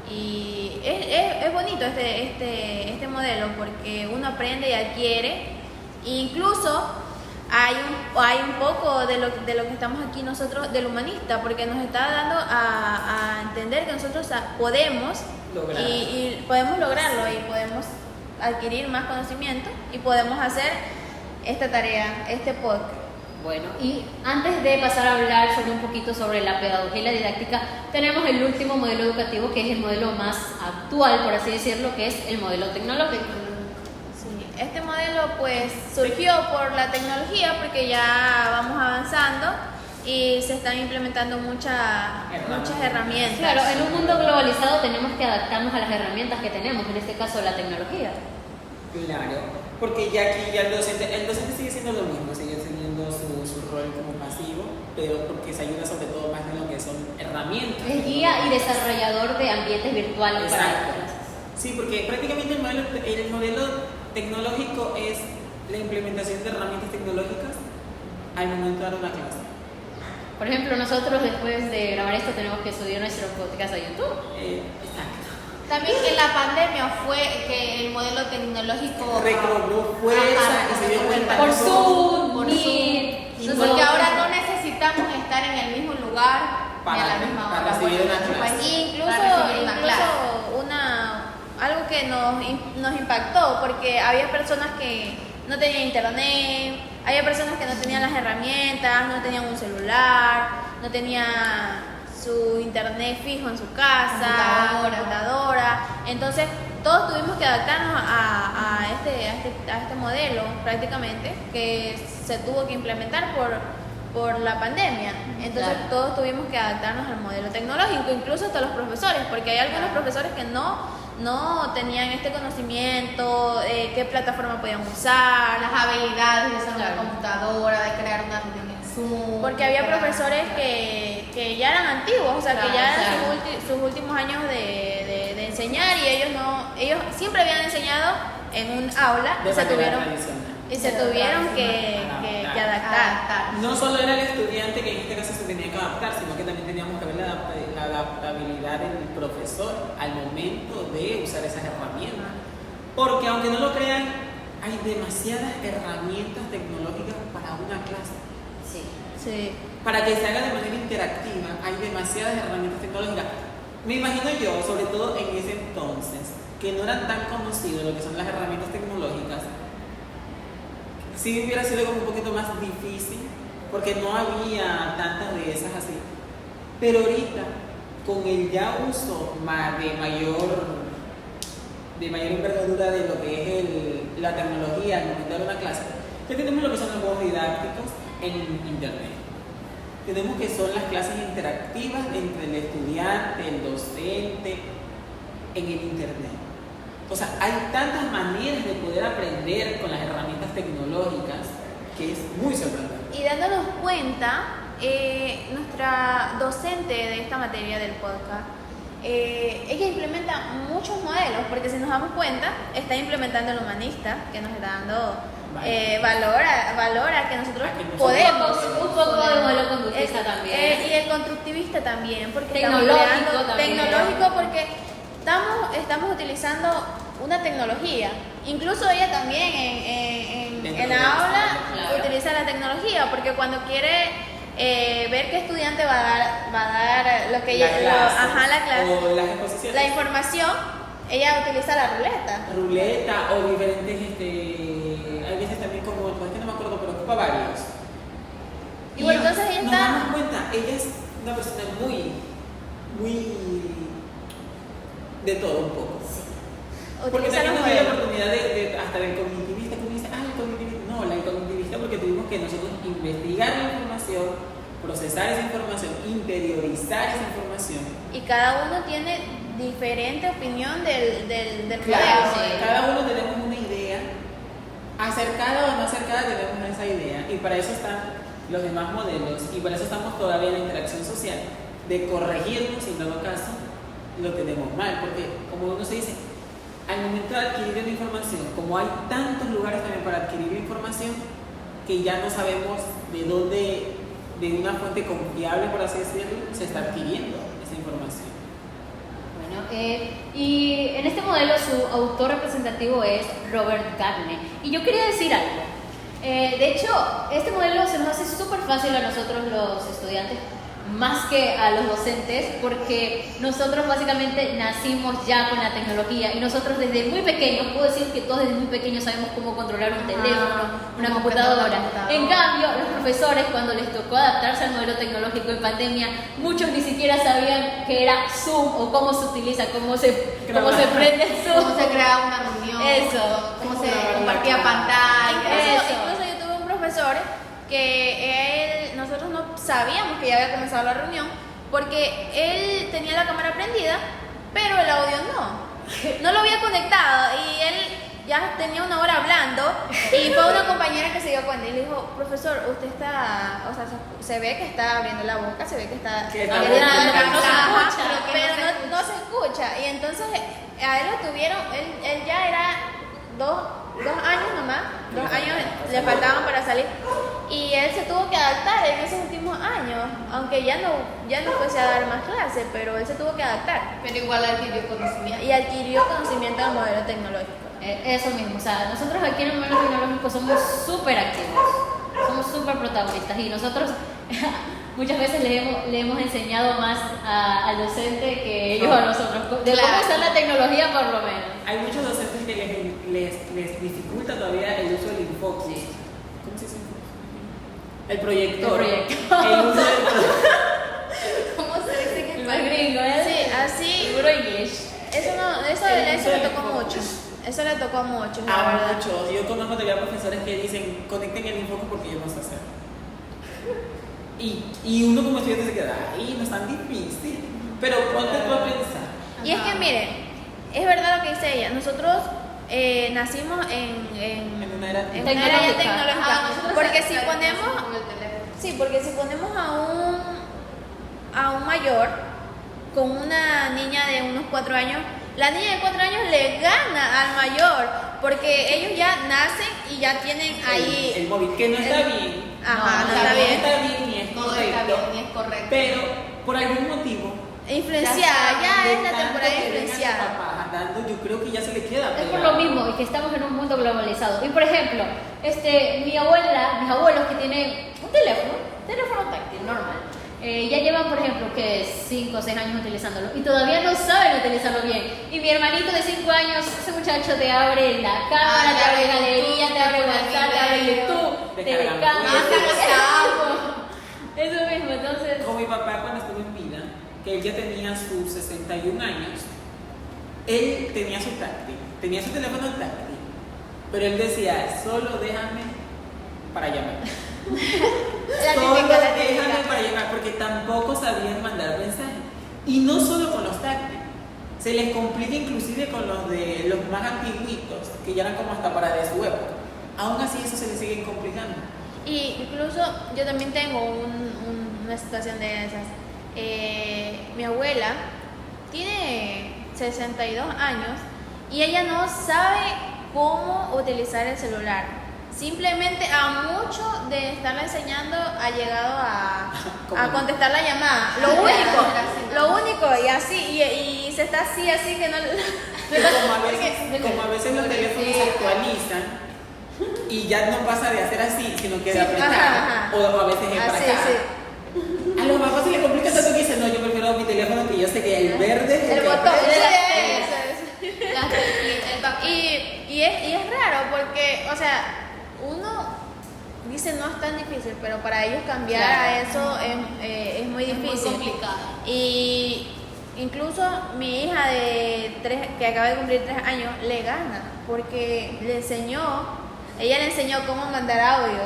Y es bonito este modelo porque uno aprende y adquiere. Incluso hay un poco de lo que estamos aquí nosotros, del humanista, porque nos está dando a entender que nosotros podemos y podemos lograrlo y podemos adquirir más conocimiento y podemos hacer esta tarea, este podcast. Bueno, y antes de pasar a hablar un poquito sobre la pedagogía y la didáctica, tenemos el último modelo educativo, que es el modelo más actual, por así decirlo, que es el modelo tecnológico. Sí, este modelo pues surgió por la tecnología porque ya vamos avanzando y se están implementando muchas herramientas. Claro, en un mundo globalizado tenemos que adaptarnos a las herramientas que tenemos, en este caso la tecnología. Claro, porque ya aquí el docente sigue siendo lo mismo, sigue teniendo su rol como pasivo, pero porque se ayuda sobre todo más en lo que son herramientas. Es guía y desarrollador de ambientes virtuales. Exacto. Para las clases. Sí, porque prácticamente el modelo tecnológico es la implementación de herramientas tecnológicas al momento de dar una clase. Por ejemplo, nosotros después de grabar esto tenemos que subir nuestro podcast a YouTube. Exacto. También que la pandemia fue que el modelo tecnológico Recobró fuerza y se dio cuenta Por que Zoom, por Meet, Zoom, y porque no- ahora no necesitamos estar en el mismo lugar ni a la misma para hora. recibir una Bueno, clase. pues, Incluso, para recibir una clase. algo que nos impactó, porque había personas que no tenían internet, había personas que no tenían las herramientas, no tenían un celular, no tenían su internet fijo en su casa, computadora. Entonces todos tuvimos que adaptarnos a este modelo prácticamente que se tuvo que implementar por la pandemia. Entonces Claro. todos tuvimos que adaptarnos al modelo tecnológico, incluso hasta los profesores, porque hay algunos profesores que no tenían este conocimiento, qué plataforma podían usar, Las habilidades de usar una Claro. computadora, de crear una reunión en Zoom. porque había crear- profesores que ya eran antiguos, o sea, que Claro, ya eran claro. sus últimos años de enseñar, y ellos siempre habían enseñado en un aula de y se manera tuvieron tradicional. que adaptar. adaptar. No solo era el estudiante que en este caso se tenía que adaptar, sino que también teníamos que ver la adaptabilidad del profesor al momento de usar esas herramientas. Porque aunque no lo crean, hay demasiadas herramientas tecnológicas para una clase. Sí. Sí. Para que se haga de manera interactiva, hay demasiadas herramientas tecnológicas. Me imagino yo, sobre todo en ese entonces, que no eran tan conocidos lo que son las herramientas tecnológicas, sí hubiera sido como un poquito más difícil, porque no había tantas de esas así. Pero ahorita, con el ya uso de mayor envergadura de lo que es la tecnología al momento de dar una clase, ya tenemos lo que son los juegos didácticos en internet. Tenemos que son las clases interactivas entre el estudiante, el docente, en el internet. O sea, hay tantas maneras de poder aprender con las herramientas tecnológicas que es muy sorprendente. Y dándonos cuenta, nuestra docente de esta materia del podcast, ella implementa muchos modelos, porque si nos damos cuenta, está implementando el humanista, que nos está dando valora que nosotros A que nosotros podemos. Un poco de modelo conductista también. Y el constructivista también, porque Tecnológico estamos creando- también. tecnológico porque estamos utilizando una tecnología. Incluso ella también Dentro en de la la aula claro. utiliza la tecnología, porque cuando quiere ver qué estudiante va a dar lo que La ella, clase, la clase, o las exposiciones. la información, ella utiliza la ruleta. Ruleta o diferentes, hay veces también como, pues que no me acuerdo, pero ocupa varios. Y bueno, entonces ella nos está- damos cuenta, ella es una persona muy de todo un poco. Porque Utiliza también los nos dio la modelos. oportunidad hasta del cognitivista, que uno dice, el cognitivista. No, el cognitivista porque tuvimos que nosotros investigar la información, procesar esa información, interiorizar esa información. Y cada uno tiene diferente opinión del Claro, modelo. sí. cada uno tenemos una idea, acercada o no acercada tenemos esa idea, y para eso están los demás modelos, y para eso estamos todavía en la interacción social, de corregirnos si en dado caso lo tenemos mal, porque como uno se dice, al momento de adquirir la información, como hay tantos lugares también para adquirir la información, que ya no sabemos de dónde, de una fuente confiable, por así decirlo, se está adquiriendo esa información. Bueno, y en este modelo su autor representativo es Robert Garner. Y yo quería decir algo. De hecho, este modelo se nos hace súper fácil a nosotros los estudiantes, más que a los docentes, porque nosotros básicamente nacimos ya con la tecnología y nosotros desde muy pequeños, puedo decir que todos desde muy pequeños sabemos cómo controlar un teléfono, una cómo computadora. prender una computadora. En cambio, los profesores, cuando les tocó adaptarse al modelo tecnológico en pandemia, muchos ni siquiera sabían qué era Zoom o cómo se utiliza, cómo se prende Zoom. Cómo se crea una reunión. Eso. Cómo se compartía pantalla. Incluso yo tuve un profesor que nosotros no sabíamos que ya había comenzado la reunión, porque él tenía la cámara prendida, pero el audio no lo había conectado, y él ya tenía una hora hablando, y fue una compañera que se dio cuenta y le dijo: profesor, usted está, o sea, se ve que está abriendo la boca, se ve que está Que está hablando, hablando, no se ajá, escucha, pero que pero no se escucha. Y entonces a él lo tuvieron, él ya era dos años nomás, 2 años le faltaban para salir, Y él se tuvo que adaptar en esos últimos años, aunque ya no fuese a dar más clases, pero él se tuvo que adaptar Pero igual adquirió conocimiento. y adquirió conocimiento del modelo tecnológico. Eso mismo, o sea, nosotros aquí en el modelo tecnológico somos súper activos, somos súper protagonistas y nosotros muchas veces le hemos enseñado más al docente que ellos a nosotros, de cómo usar la tecnología por lo menos. Hay muchos docentes que les dificulta todavía el uso del infocus. Sí. ¿Cómo se dice? El proyector. El proyector. El uso del ¿Cómo se dice que Más gringo, ¿eh? Sí, así. Puro English. Eso le tocó mucho. Eso le tocó mucho, la A verdad. muchos. Yo conozco todavía profesores que dicen, conecten el infocus porque yo no sé hacer. Y uno como estudiante se queda, ay, no es tan difícil. Pero ponte tú a pensar. Y es que miren, es verdad lo que dice ella. Nosotros nacimos en una era en una era ya tecnológica. tecnológica. Nosotros Porque si empezamos ponemos con el teléfono. Sí, porque si ponemos a un mayor con una niña de unos 4 años, la niña de 4 años le gana al mayor, porque ellos ya nacen y ya tienen ahí... el móvil, que no está bien. Ajá, no No está bien. está bien ni es No está correcto. bien, ni es correcto. Pero por algún motivo. Influenciada, ya de es la tanto temporada que vengan influenciada. los papás dando, yo creo que ya se le queda. Es por pegado. lo mismo y que estamos en un mundo globalizado. Y por ejemplo, mis abuelos que tienen un teléfono táctil normal, ya llevan, por ejemplo, que 5 o 6 años utilizándolo y todavía no saben utilizarlo bien. Y mi hermanito de 5 años, ese muchacho te abre la cámara, te abre galería, te abre WhatsApp, te abre YouTube, te Descarga descarga. Eso mismo, entonces. Con mi papá cuando estuvo en vida, que él ya tenía sus 61 años, él tenía su táctil, tenía su teléfono táctil, pero él decía, solo déjame para llamar. Solo déjame para llamar, porque tampoco sabían mandar mensajes. Y no solo con los táctiles, se les complica inclusive con los de los más antiguitos, que ya eran como hasta para de su época. Aún así eso se les sigue complicando. Y incluso yo también tengo una situación de esas. Mi abuela tiene 62 años y ella no sabe cómo utilizar el celular. Simplemente a mucho de estarle enseñando ha llegado a contestar la llamada. Lo único, y así, y se está así que no Como a veces los teléfonos se actualizan y ya no pasa de hacer así, sino que de apretar. Ajá. O a veces es para Así, acá. sí. A los papás se les complica tanto que dicen, no, yo prefiero mi teléfono que yo sé que el verde es El que botón. aprieta. Y es raro porque, o sea, uno dice no es tan difícil, pero para ellos cambiar a eso es muy difícil. Es muy complicado. Y incluso mi hija que acaba de cumplir 3 años le gana porque ella le enseñó cómo mandar audio.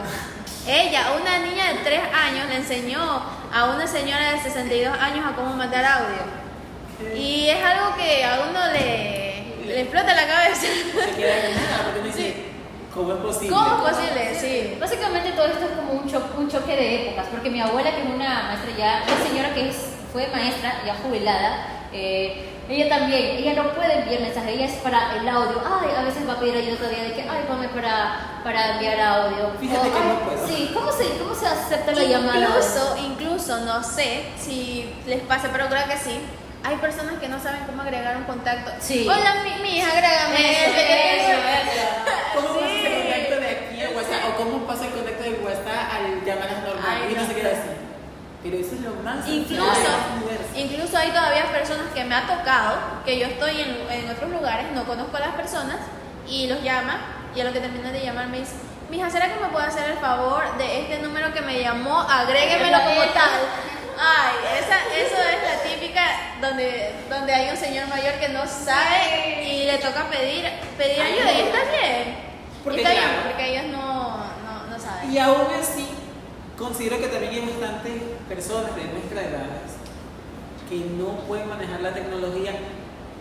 Ella, una niña de 3 años, le enseñó a una señora de 62 años a cómo mandar audio. Y es algo que a uno le explota la cabeza. Se queda en nada, porque uno dice, ¿cómo es posible? ¿Cómo es posible? Sí. Básicamente todo esto es como un choque de épocas, porque mi abuela, que es una maestra ya, una señora que fue maestra, ya jubilada, ella no puede enviar mensajes, ella es para el audio. A veces va a pedir ayuda todavía de que, ponme para enviar audio. Fíjate que no puedo. Sí, ¿cómo se acepta la llamada? Incluso, no sé si les pasa, pero creo que sí. Hay personas que no saben cómo agregar un contacto. Sí. Hola, mi hija, agrégame. ¿Cómo pasa Sí. el contacto de aquí a WhatsApp? ¿O cómo pasa el contacto de WhatsApp al llamadas normales? Y no se queda así. Pero eso es lo más Incluso hay todavía personas que me ha tocado, que yo estoy en otros lugares, no conozco a las personas, y los llama, y a lo que terminan de llamar me dice, mija, ¿será que me puede hacer el favor de este número que me llamó? Agréguemelo como tal. Ay, eso es la típica donde hay un señor mayor que no sabe y le toca pedir ayuda, y está bien. Porque Está bien, claro. porque ellos no saben. Y aún así, considero que también hay bastantes personas de nuestra edad que no pueden manejar la tecnología,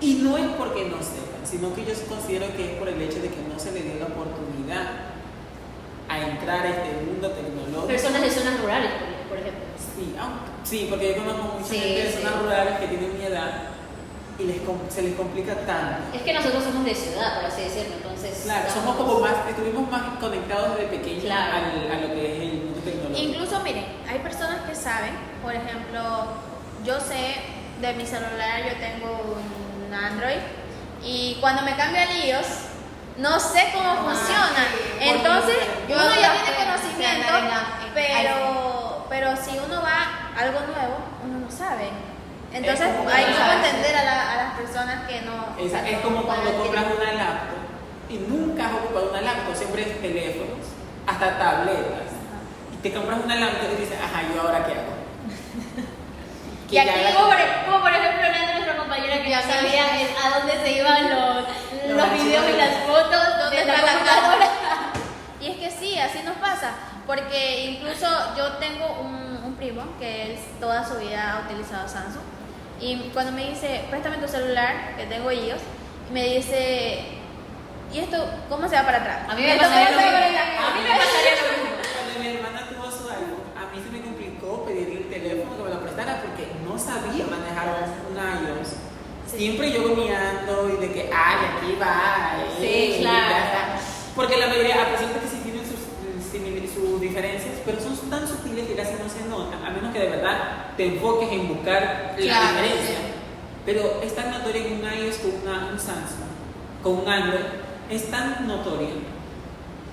y no es porque no sepan, sino que yo considero que es por el hecho de que no se le dio la oportunidad a entrar a este mundo tecnológico. Personas de zonas rurales, por ejemplo. Sí, porque yo conozco mucha gente de zonas rurales que tienen mi edad se les complica tanto. Es que nosotros somos de ciudad, por así decirlo, entonces... Claro, somos como más, estuvimos más conectados desde pequeños Claro. a lo que es el mundo tecnológico. Incluso, miren, hay personas que saben, por ejemplo, yo sé de mi celular, yo tengo un Android, y cuando me cambio al iOS, no sé cómo funciona. Sí, Entonces, yo uno ya traté tiene de conocimiento, pero si uno va a algo nuevo, uno no sabe. Entonces, Es como hay que cuando- entender a las personas que no... Es como cuando compras una laptop y nunca has ocupado una laptop, siempre es teléfonos, hasta tabletas. Y te compras una laptop y dices, ajá, ¿yo ahora qué hago? Y aquí Como por ejemplo Nanda, nuestra compañera que Ya no sabía a dónde se iban los archivos videos y de- las fotos, ¿Dónde de la está la computadora. Y es que sí, así nos pasa, porque incluso yo tengo un primo que él toda su vida ha utilizado Samsung, y cuando me dice, préstame tu celular, que tengo iOS, y me dice, ¿y esto cómo se va para atrás? A mí me ¿Esto pasaría cómo lo se va mismo. para atrás? A mí me pasaría lo mismo. Cuando mi hermana tuvo su iPhone, a mí se me complicó pedirle el teléfono que me lo prestara porque no sabía manejar un iOS. Siempre yo gomeando y de que, ay, aquí va, Sí, ya claro. está. Porque la mayoría, a pesar de que sí tienen sus diferencias, pero son tan sutiles que casi no se notan, a menos que de verdad te enfoques en buscar la Claro, diferencia. sí. Pero es tan notoria que un iOS con un Samsung, con un Android, es tan notoria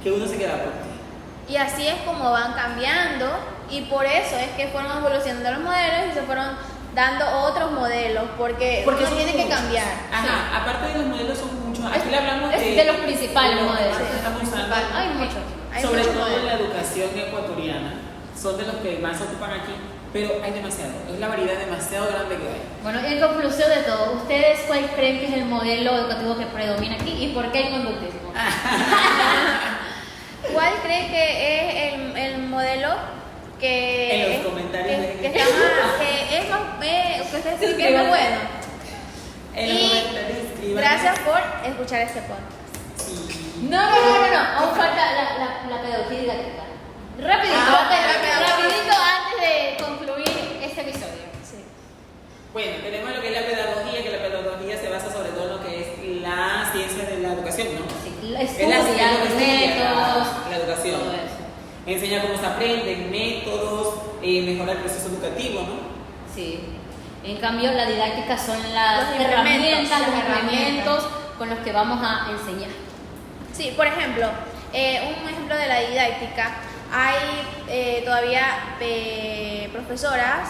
que uno se queda por ti. Y así es como van cambiando, y por eso es que fueron evolucionando los modelos y se fueron dando otros modelos, porque uno son tiene que muchos. cambiar. Ajá, aparte de los modelos son muchos. Aquí le hablamos Es de los principales de los modelos. que más estamos usando. Hay muchos. Hay Sobre muchos todo en modelos. la educación ecuatoriana, son de los que más se ocupan aquí, pero hay demasiado. Es la variedad demasiado grande que hay. Bueno, en conclusión de todo, ¿ustedes cuál creen que es el modelo educativo que predomina aquí y por qué el conductismo? ¿Cuál cree que es el modelo que En los es, comentarios que de- está más, que es más, que ustedes creen que es más bueno? En los Y comentarios escriban. gracias por escuchar este podcast. Sí. No. Aún falta la pedagogía didáctica. Rapidito, rapidito antes de concluir este episodio. Sí. Bueno, tenemos lo que es la pedagogía, que la pedagogía se basa sobre todo en lo que es la ciencia de la educación, ¿no? Sí, la Es estudia, lo que los estudia métodos, la educación. todo eso. Enseña cómo se aprenden, métodos, mejora el proceso educativo, ¿no? Sí. En cambio, la didáctica son las Los herramientas, los implementos. instrumentos con los que vamos a enseñar. Sí, por ejemplo, un ejemplo de la didáctica, hay todavía profesoras,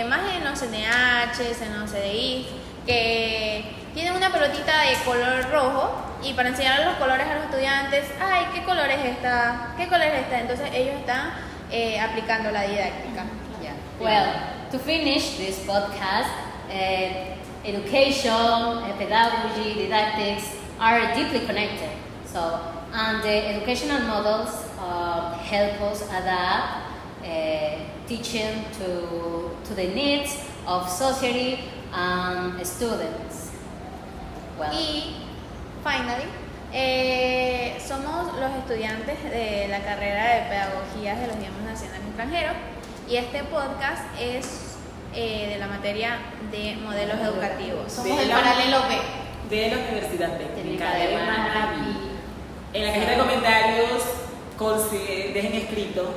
más en los CNH, en los CDI, que tienen una pelotita de color rojo y para enseñar los colores a los estudiantes, ay, ¿qué color es esta? ¿Qué color es esta? Entonces ellos están aplicando la didáctica. Yeah. Well, to finish this podcast, education, pedagogy, didactics are deeply connected. So, and the educational models help us adapt teaching to the needs of society and students. Well, Y, finally, somos los estudiantes de la carrera de Pedagogía de los idiomas nacionales y extranjeros, y este podcast es de la materia de modelos educativos. Somos De el la- paralelo B. De la Universidad Técnica de Manaví. Manaví. En la cajita de comentarios dejen escrito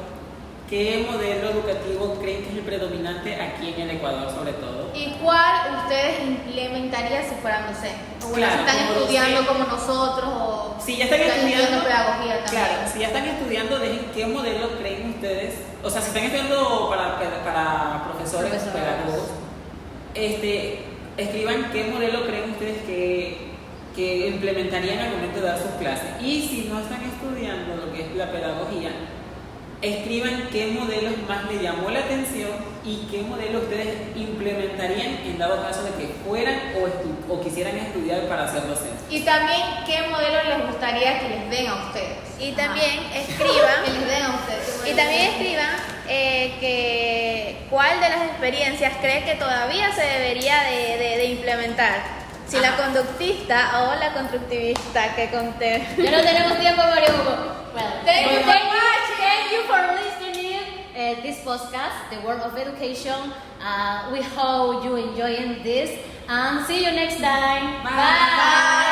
qué modelo educativo creen que es el predominante aquí en el Ecuador, sobre todo. ¿Y cuál ustedes implementarían si fueran docentes? O bueno, Claro, si están como estudiando docente. como nosotros o Si ya están estudiando pedagogía también. Claro, si ya están estudiando, dejen qué modelo creen ustedes. O sea, si están estudiando para profesores, Profesores. pedagogos, escriban qué modelo creen ustedes que implementarían al momento de dar sus clases. Y si no están estudiando lo que es la pedagogía, escriban qué modelos más les llamó la atención y qué modelo ustedes implementarían en dado caso de que fueran o quisieran estudiar para ser docentes. Y también qué modelo les gustaría que les den a ustedes. Y también Que escriban, les den a ustedes. y también escriban que cuál de las experiencias cree que todavía se debería de implementar. Si la Ajá. conductista o la constructivista que conté. ya no tenemos tiempo, Mario. Well, Thank you for thank you for listening this podcast, The World of Education. We hope you enjoying this, and see you next time. Bye. Bye.